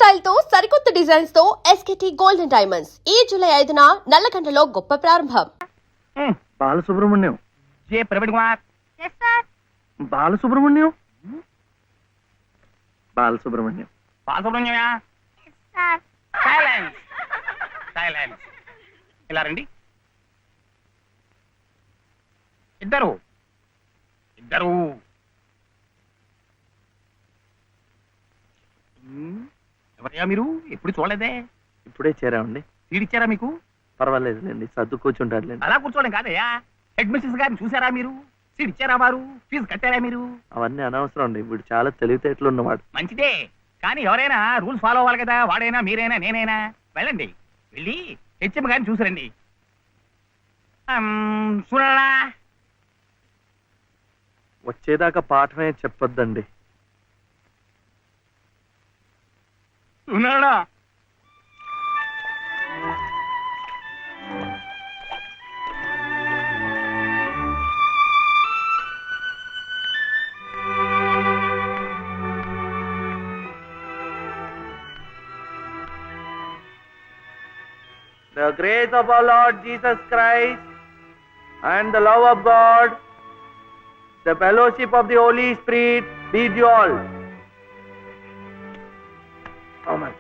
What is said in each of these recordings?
Style తో సరికొత్త designs తో ఎస్కేటీ గోల్డెన్ డైమండ్స్ ఈ జూలై 5న నల్లకంటలో గొప్ప ప్రారంభం. బాలసుబ్రహ్మణ్యం జే ప్రవీణ్ కుమార్. బాలసుబ్రహ్మణ్యం బాలసుబ్రహ్మణ్యం బాలసుబ్రహ్మణ్యమా? Silence silence. ఇలా రండి. ఇద్దరు ఇద్దరు. ఎవరయ్యా మీరు? ఎప్పుడు చూడలేదే. ఇప్పుడే చేరామండి. సీడిచ్చారా మీకు? పర్వాలేదులేండి, సర్దు కూర్చుంటారులేండి. అలా కూర్చోవడం కాదయ్యా. హెడ్ మిస్సెస్ గారిని చూసారా మీరు? సీట్ ఇచ్చారా వారు? ఫీజు కట్టారా మీరు? అవన్నీ అనవసరం అండి, వీడు చాలా తెలివితేటలు ఉన్నవాడు. మంచిదే, కానీ ఎవరైనా రూల్స్ ఫాలో అవ్వాలి కదా. వాడైనా మీరైనా నేనైనా. వెళ్ళండి, వెళ్ళి హెచ్ఎం గారిని చూసిరండి. చూడరా, వచ్చేదాకా పాఠమే చెప్పొద్దండి. ఉన్నాడా? The grace of our Lord Jesus Christ and the love of God, the fellowship of the Holy Spirit be with you all. Amen.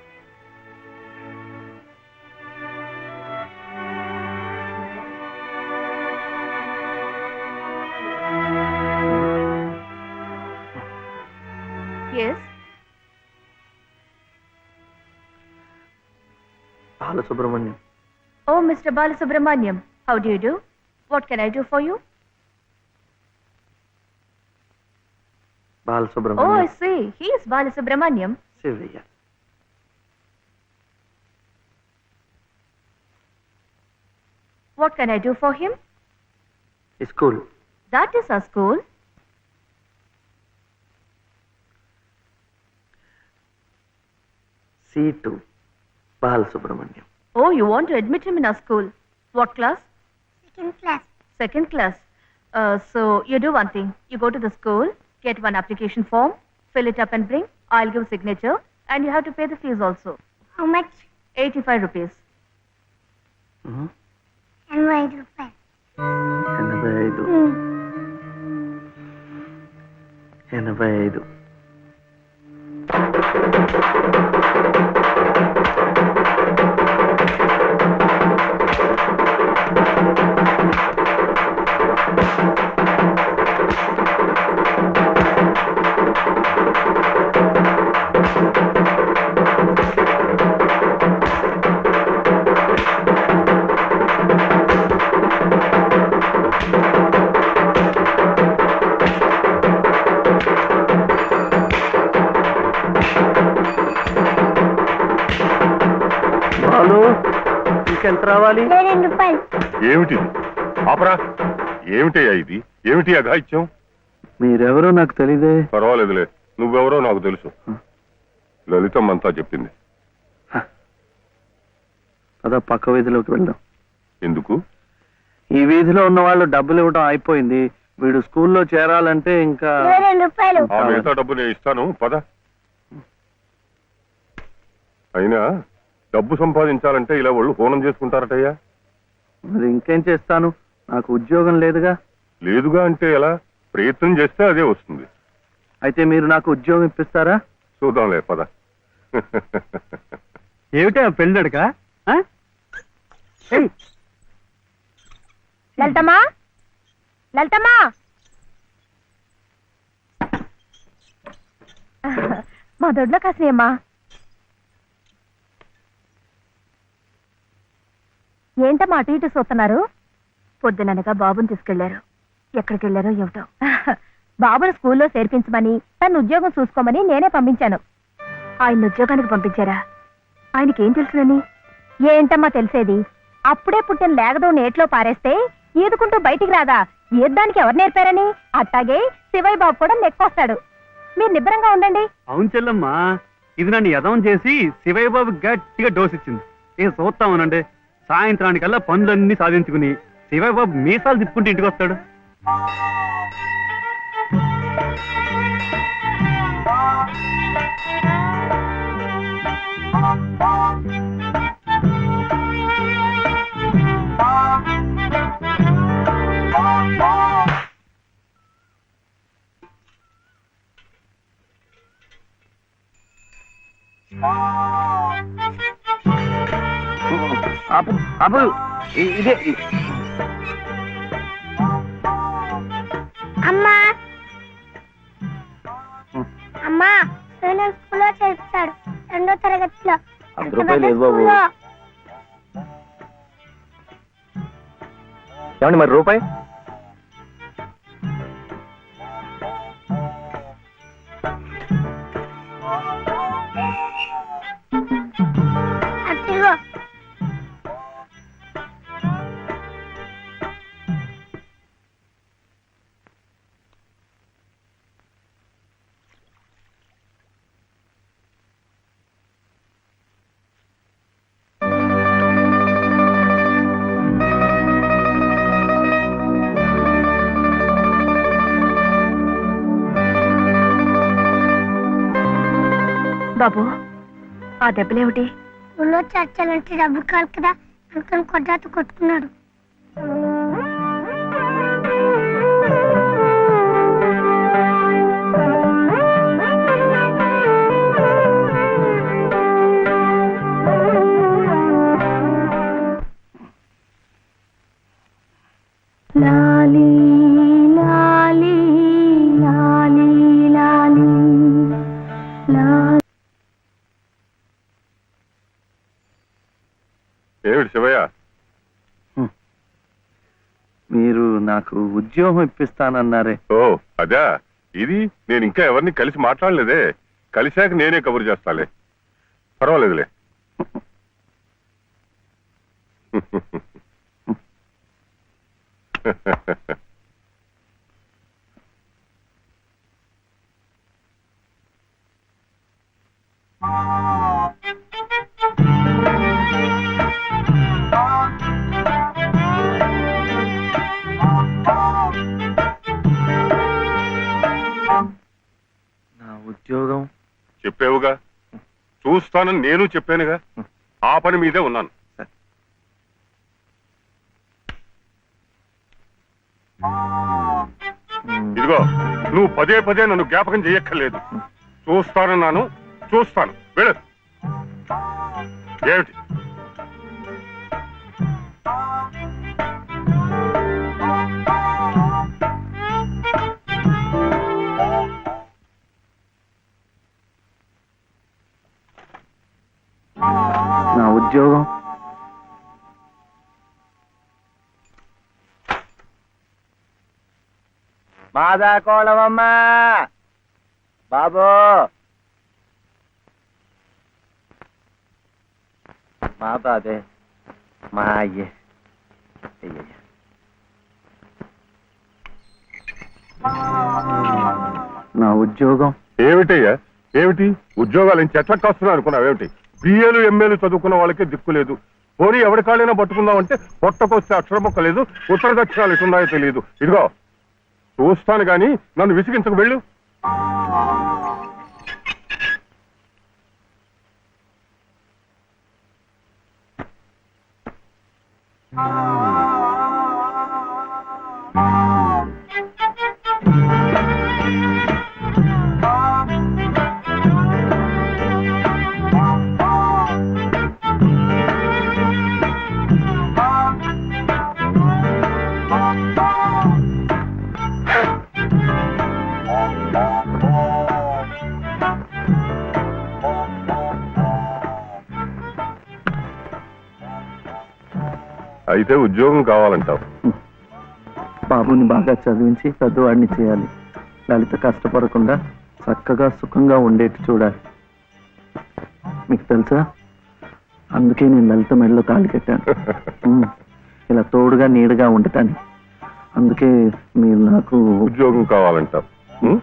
Yes. Balasubramaniam. Oh, Mr. Balasubramaniam, how do you do? What can I do for you? Balasubramaniam. Oh, I see. He is Balasubramaniam. Sivaya. What can I do for him? School. That is our school. C2. Balasubramaniam. Oh, you want to admit him in our school. What class? Second class. Second class. So you do one thing. You go to the school, get one application form, fill it up and bring. I'll give signature and you have to pay the fees also. How much? 85 rupees. And why do you 85. ఎంత రావాలి? 2 రూపాయలు. ఏమిటిది? ఆపరా. ఏమిటయ్యా ఇది? ఏమిటి అఘాయిత్యం? మీరెవరో నాకు తెలీదే. పర్వాలేదులే, నువ్వెవరో నాకు తెలుసు. లలితమ్మంతా చెప్పింది. అదా పక్క వీధిలోకి వెళ్దాం. ఎందుకు? ఈ వీధిలో ఉన్న వాళ్ళు డబ్బులు ఇవ్వడం అయిపోయింది. వీడు స్కూల్లో చేరాలంటే ఇంకా 2 రూపాయలు. ఆ మిగతా డబ్బు నేను ఇస్తాను, పద. అయినా డబ్బు సంపాదించాలంటే ఇలా వాళ్ళు హోనం చేసుకుంటారటయ్యా. మరి ఇంకేం చేస్తాను, నాకు ఉద్యోగం లేదుగా. లేదుగా అంటే ఎలా? ప్రయత్నం చేస్తే అదే వస్తుంది. అయితే మీరు నాకు ఉద్యోగం ఇప్పిస్తారా? చూద్దాంలే, పద. ఏమిటా పెళ్ళడుక? లలితమ్మా, లలితమ్మా, మా దొడ్లో కాసినమ్మా. ఏంటమ్మా అటు ఇటు చూస్తున్నారు? పొద్దుననగా బాబుని తీసుకెళ్లారు. ఎక్కడికి వెళ్ళారో ఏమిటో. బాబును స్కూల్లో చేర్పించమని, తను ఉద్యోగం చూసుకోమని నేనే పంపించాను. ఆయన ఉద్యోగానికి పంపించారా? ఆయనకేం తెలుసునని? ఏంటమ్మా తెలిసేది? అప్పుడే పుట్టిన లేగదో నేట్లో పారేస్తే ఈదుకుంటూ బయటికి రాదా? ఈద్దానికి ఎవరు నేర్పారని? అట్టాగే శివయ్య బాబు కూడా నెక్కొస్తాడు. మీరు నిబ్బరంగా ఉండండి. అవును చెల్లమ్మా, ఇది నన్ను యదవం చేసి శివయ్య బాబు గట్టిగా డోసిచ్చింది. ఇక చూస్తామనండి, సాయంత్రానికల్లా పనులన్నీ సాధించుకుని శివయ్య బాబు మీసాలు తిప్పుకుంటూ ఇంటికి వస్తాడు. ఆపు ఆపు ఇదే అమ్మా అమ్మా నేను స్కూల్లో చేర్చాడు 2వ తరగతిలో. 10 రూపాయలు లేదు బాబు. స్కూల్లో. ఏమండి మరి రూపాయి? అదిగో బాబు ఆ దెబ్బలేమిటి? స్కూల్లో చేర్చాలంటే డబ్బు కాదు కదా అనుకుని కొట్టాత కొట్టుకున్నాడు. లాలీ లాలీ లాలీ లాలీ లాలీ. ఏమిటి శివయ్య? మీరు నాకు ఉద్యోగం ఇప్పిస్తానన్నారే. ఓ అదా, ఇది నేను ఇంకా ఎవరిని కలిసి మాట్లాడలేదే. కలిశాక నేనే కబురు చేస్తాలే, పర్వాలేదులే. నా ఉద్యోగం చెప్పావుగా, చూస్తానని నేను చెప్పానుగా. ఆ పని మీదే ఉన్నాను. ఇదిగో, నువ్వు పదే పదే నన్ను జ్ఞాపకం చేయక్కర్లేదు. చూస్తానన్నాను, చూస్తాను. వెళ్ళు. ఏమిటి? నా ఉద్యోగం మాదా కోళమమ్మా బాబు. మా బాదే మా అయ్యే. నా ఉద్యోగం ఏమిటయ్యా? ఏమిటి ఉద్యోగాలు ఏం చెట్లకు కాస్తున్నా అనుకున్నావు? ఏమిటి బిఏలు ఎంఏలు చదువుకున్న వాళ్ళకే దిక్కులేదు. పోనీ ఎవరి కాళ్ళైనా పట్టుకుందామంటే పొట్టకొస్తే అక్షరం మొక్క లేదు, ఉత్తర దక్షిణాలు ఎటున్నాయో తెలియదు. ఇదిగో చూస్తాను గాని నన్ను విసిగించకు. వెళ్ళు. అయితే ఉద్యోగం కావాలంటావు? బాబుని బాగా చదివించి పెద్దవాడిని చేయాలి. లలిత కష్టపడకుండా చక్కగా సుఖంగా ఉండేట్టు చూడాలి. మీకు తెలుసా, అందుకే నేను లలిత మెడలో తాళి కట్టాను. ఇలా తోడుగా నీడగా ఉండటానికి. అందుకే మీరు నాకు ఉద్యోగం కావాలంటావు. ఉం?